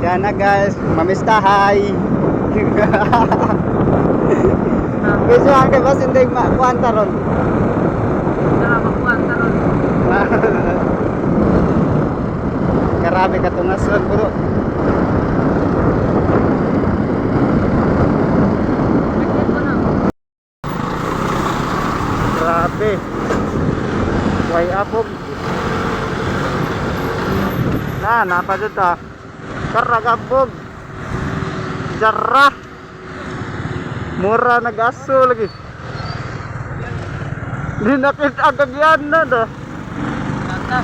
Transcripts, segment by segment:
Yan na guys, mamistahay. Gusto nga kay boss hindi makuanta ron. Tara, makuanta ron. Grabe katungas ron bro. Grabe. Way apog. Napa dito. Karagabog. Jarrah. Mura nag-aso lagi. Di nakita agad yan na da. Tata.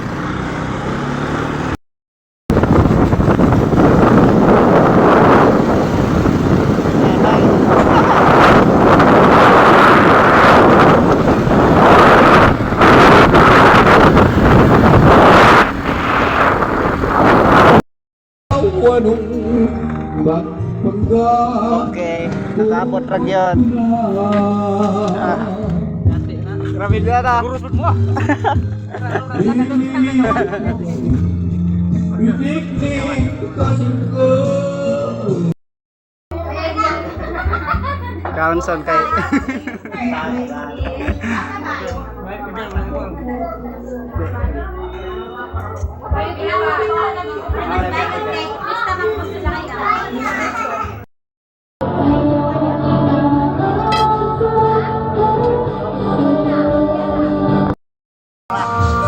Okay, nakabot rag yun. Ganti na. Grabe na na. Gurus mo. Kaunson kay.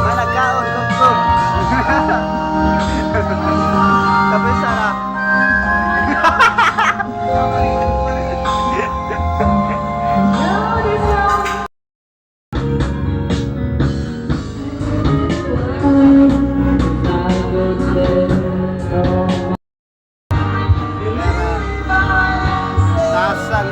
Managkaon kung. Tapos sana. Sasang.